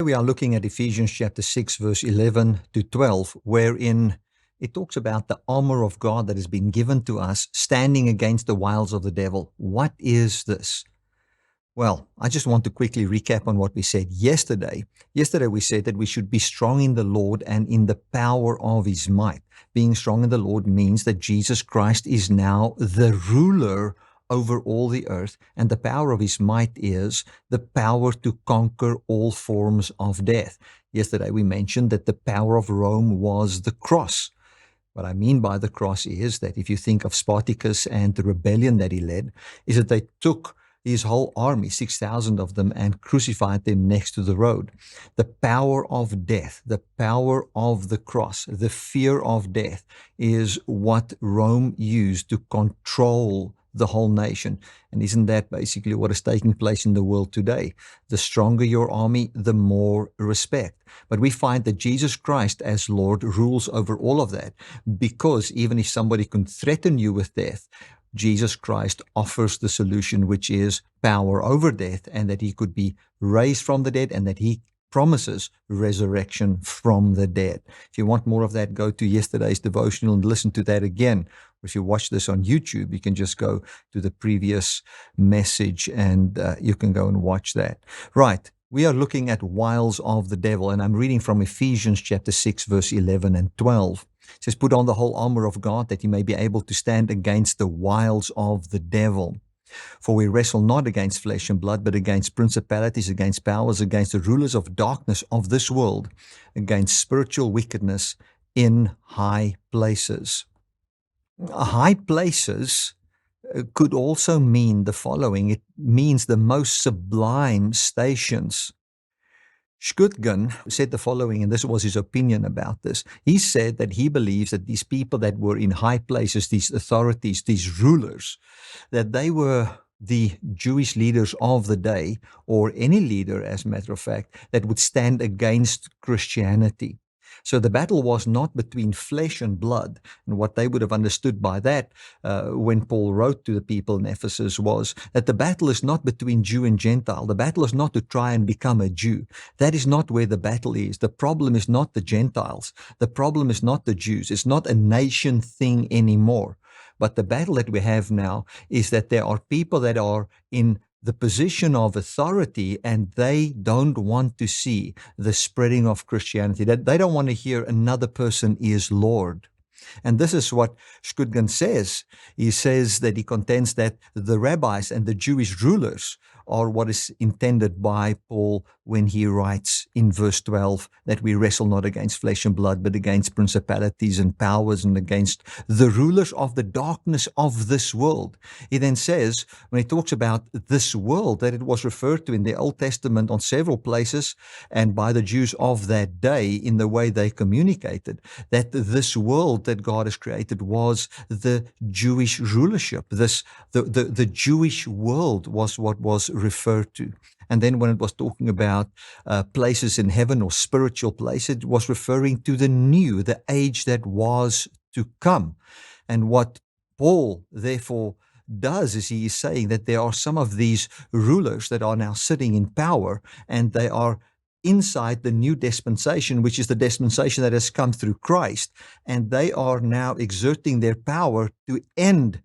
We are looking at Ephesians chapter 6, verse 11 to 12, wherein it talks about the armor of God that has been given to us, standing against the wiles of the devil. What is this? Well, I just want to quickly recap on what we said yesterday. Yesterday we said that we should be strong in the Lord and in the power of his might. Being strong in the Lord means that Jesus Christ is now the ruler over all the earth, and the power of his might is the power to conquer all forms of death. Yesterday we mentioned that the power of Rome was the cross. What I mean by the cross is that if you think of Spartacus and the rebellion that he led, is that they took his whole army, 6,000 of them, and crucified them next to the road. The power of death, the power of the cross, the fear of death is what Rome used to control the whole nation. And isn't that basically what is taking place in the world today? The stronger your army, the more respect. But we find that Jesus Christ as Lord rules over all of that, because even if somebody can threaten you with death, Jesus Christ offers the solution, which is power over death, and that he could be raised from the dead, and that he promises resurrection from the dead. If you want more of that, go to yesterday's devotional and listen to that again. If you watch this on YouTube, you can just go to the previous message and you can go and watch that. Right. We are looking at wiles of the devil, and I'm reading from Ephesians chapter 6, verse 11 and 12. It says, "Put on the whole armor of God, that you may be able to stand against the wiles of the devil. For we wrestle not against flesh and blood, but against principalities, against powers, against the rulers of darkness of this world, against spiritual wickedness in high places." High places could also mean the following. It means the most sublime stations. Exerting said the following, and this was his opinion about this. He said that he believes that these people that were in high places, these authorities, these rulers, that they were the Jewish leaders of the day, or any leader, as a matter of fact, that would stand against Christianity. So the battle was not between flesh and blood. And what they would have understood by that when Paul wrote to the people in Ephesus was that the battle is not between Jew and Gentile. The battle is not to try and become a Jew. That is not where the battle is. The problem is not the Gentiles. The problem is not the Jews. It's not a nation thing anymore. But the battle that we have now is that there are people that are in the position of authority, and they don't want to see the spreading of Christianity. That they don't want to hear another person is Lord. And this is what Exerting says. He says that he contends that the rabbis and the Jewish rulers are what is intended by Paul when he writes in verse 12 that we wrestle not against flesh and blood, but against principalities and powers and against the rulers of the darkness of this world. He then says, when he talks about this world, that it was referred to in the Old Testament on several places and by the Jews of that day in the way they communicated, that this world that God has created was the Jewish rulership. The Jewish world was what was referred to. And then when it was talking about places in heaven or spiritual places, it was referring to the age that was to come. And what Paul therefore does is he is saying that there are some of these rulers that are now sitting in power, and they are inside the new dispensation, which is the dispensation that has come through Christ, and they are now exerting their power to end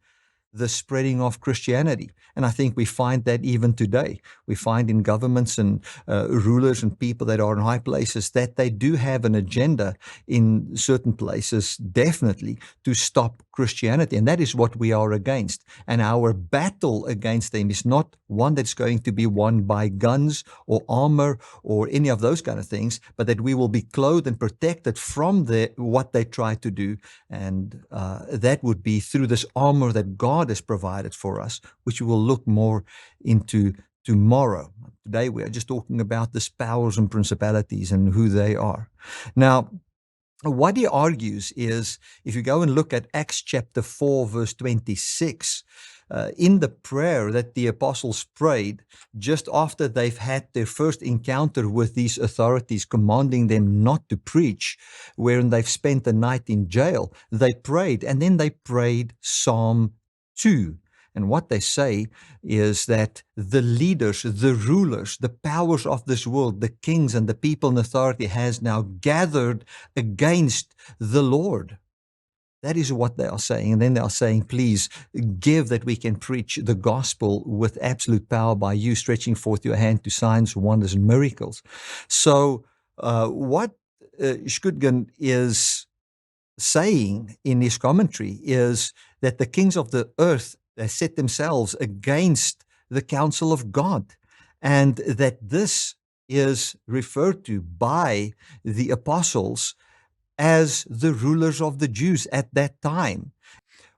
the spreading of Christianity. And I think we find that even today. We find in governments and rulers and people that are in high places that they do have an agenda in certain places, definitely, to stop Christianity. And that is what we are against. And our battle against them is not one that's going to be won by guns or armor or any of those kind of things, but that we will be clothed and protected from what they try to do. And that would be through this armor that God has provided for us, which we will look more into tomorrow. Today we are just talking about these powers and principalities and who they are. Now, what he argues is, if you go and look at Acts chapter 4, verse 26, in the prayer that the apostles prayed just after they've had their first encounter with these authorities commanding them not to preach, wherein they've spent the night in jail, they prayed, and then they prayed Psalm 2. And what they say is that the leaders, the rulers, the powers of this world, the kings and the people in authority has now gathered against the Lord. That is what they are saying. And then they are saying, please give that we can preach the gospel with absolute power by you stretching forth your hand to signs, wonders, and miracles. So what Schutgen is saying in his commentary is that the kings of the earth set themselves against the counsel of God, and that this is referred to by the apostles as the rulers of the Jews at that time.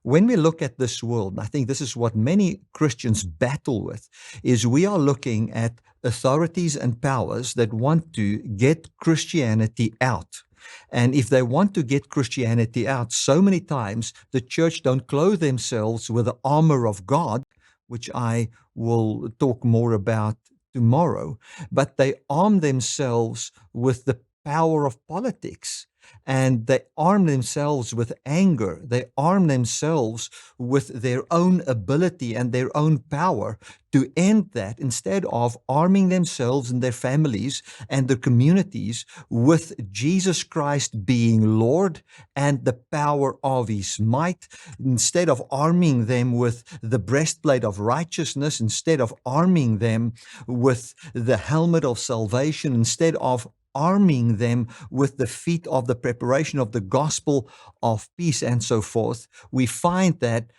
When we look at this world, and I think this is what many Christians battle with, is we are looking at authorities and powers that want to get Christianity out. And if they want to get Christianity out, so many times the church don't clothe themselves with the armor of God, which I will talk more about tomorrow, but they arm themselves with the power of politics. And they arm themselves with anger. They arm themselves with their own ability and their own power to end that, instead of arming themselves and their families and their communities with Jesus Christ being Lord and the power of his might, instead of arming them with the breastplate of righteousness, instead of arming them with the helmet of salvation, instead of arming them with the feet of the preparation of the gospel of peace and so forth. We find that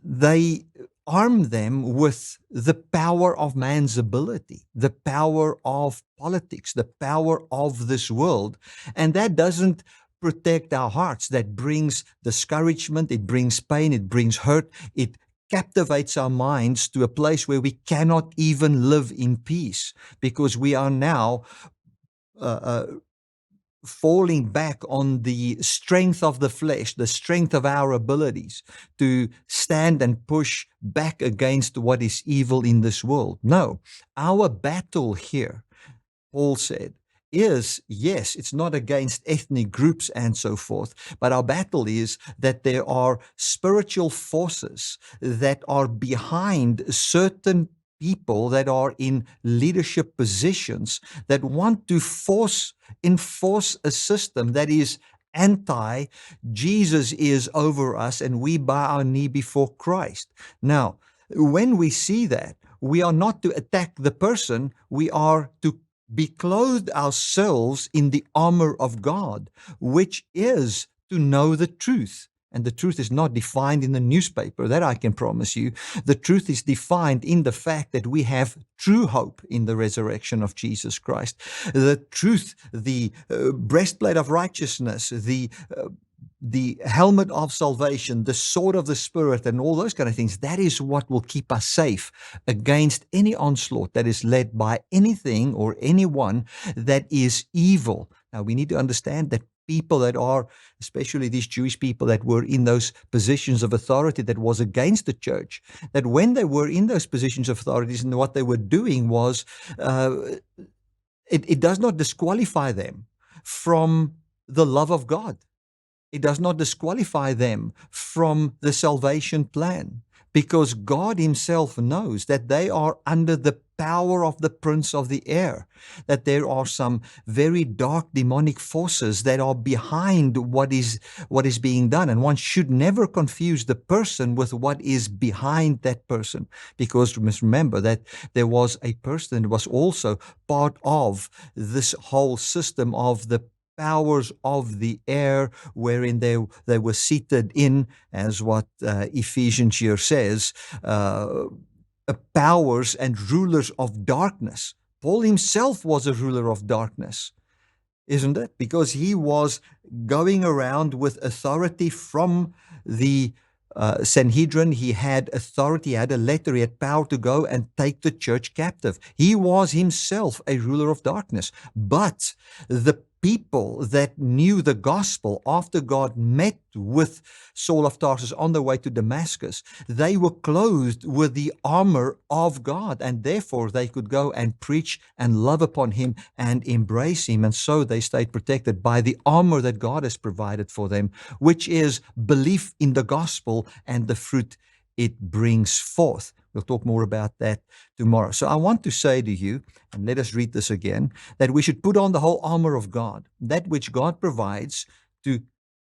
they arm them with the power of man's ability, the power of politics, the power of this world. And that doesn't protect our hearts. That brings discouragement, it brings pain, it brings hurt, it captivates our minds to a place where we cannot even live in peace, because we are now falling back on the strength of the flesh, the strength of our abilities to stand and push back against what is evil in this world. No, our battle here, Paul said, is, yes, it's not against ethnic groups and so forth, but our battle is that there are spiritual forces that are behind certain people that are in leadership positions that want to enforce a system that is anti-Jesus is over us and we bow our knee before Christ. Now, when we see that, we are not to attack the person, we are to be clothed ourselves in the armor of God, which is to know the truth. And the truth is not defined in the newspaper, that I can promise you. The truth is defined in the fact that we have true hope in the resurrection of Jesus Christ. The truth, the breastplate of righteousness, the helmet of salvation, the sword of the Spirit, and all those kind of things, that is what will keep us safe against any onslaught that is led by anything or anyone that is evil. Now, we need to understand that people that are, especially these Jewish people that were in those positions of authority that was against the church, that when they were in those positions of authorities and what they were doing was, it does not disqualify them from the love of God. It does not disqualify them from the salvation plan, because God himself knows that they are under the power of the prince of the air, that there are some very dark demonic forces that are behind what is being done. And one should never confuse the person with what is behind that person, because we must remember that there was a person that was also part of this whole system of the powers of the air, wherein they were seated in, as what Ephesians here says, powers and rulers of darkness. Paul himself was a ruler of darkness, isn't it? Because he was going around with authority from the Sanhedrin. He had authority, he had a letter, he had power to go and take the church captive. He was himself a ruler of darkness. But the people that knew the gospel after God met with Saul of Tarsus on the way to Damascus, they were clothed with the armor of God, and therefore they could go and preach and love upon him and embrace him. And so they stayed protected by the armor that God has provided for them, which is belief in the gospel and the fruit it brings forth. We'll talk more about that tomorrow. So I want to say to you, and let us read this again, that we should put on the whole armor of God, that which God provides to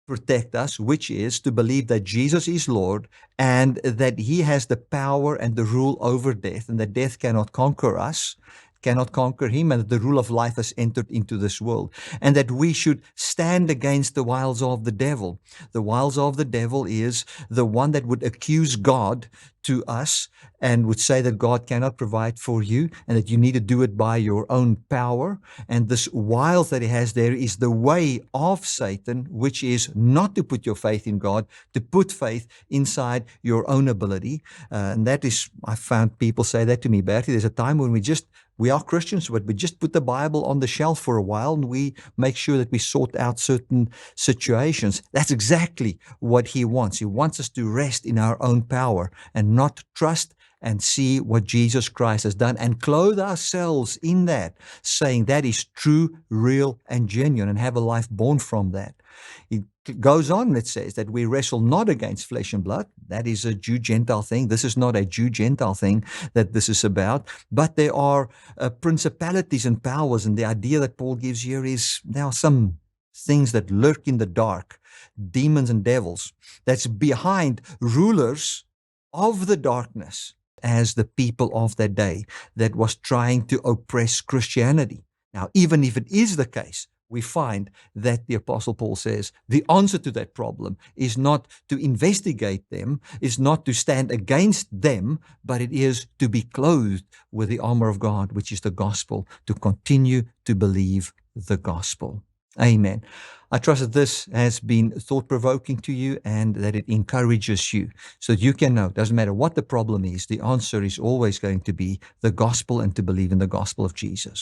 protect us, which is to believe that Jesus is Lord and that He has the power and the rule over death, and that death cannot conquer us, cannot conquer Him, and that the rule of life has entered into this world, and that we should stand against the wiles of the devil. The wiles of the devil is the one that would accuse God to us and would say that God cannot provide for you and that you need to do it by your own power. And this wiles that he has there is the way of Satan, which is not to put your faith in God, to put faith inside your own ability. And that is, I found people say that to me, Bertie, there's a time when we are Christians, but we just put the Bible on the shelf for a while and we make sure that we sort out certain situations. That's exactly what he wants. He wants us to rest in our own power and not trust and see what Jesus Christ has done and clothe ourselves in that, saying that is true, real, and genuine, and have a life born from that. It goes on, it says that we wrestle not against flesh and blood. That is a Jew-Gentile thing. This is not a Jew-Gentile thing that this is about, but there are principalities and powers, and the idea that Paul gives here is there are some things that lurk in the dark, demons and devils, that's behind rulers of the darkness as the people of that day that was trying to oppress Christianity. Now, even if it is the case, we find that the Apostle Paul says the answer to that problem is not to investigate them, is not to stand against them, but it is to be clothed with the armor of God, which is the gospel, to continue to believe the gospel. Amen. I trust that this has been thought-provoking to you and that it encourages you so that you can know, it doesn't matter what the problem is, the answer is always going to be the gospel and to believe in the gospel of Jesus.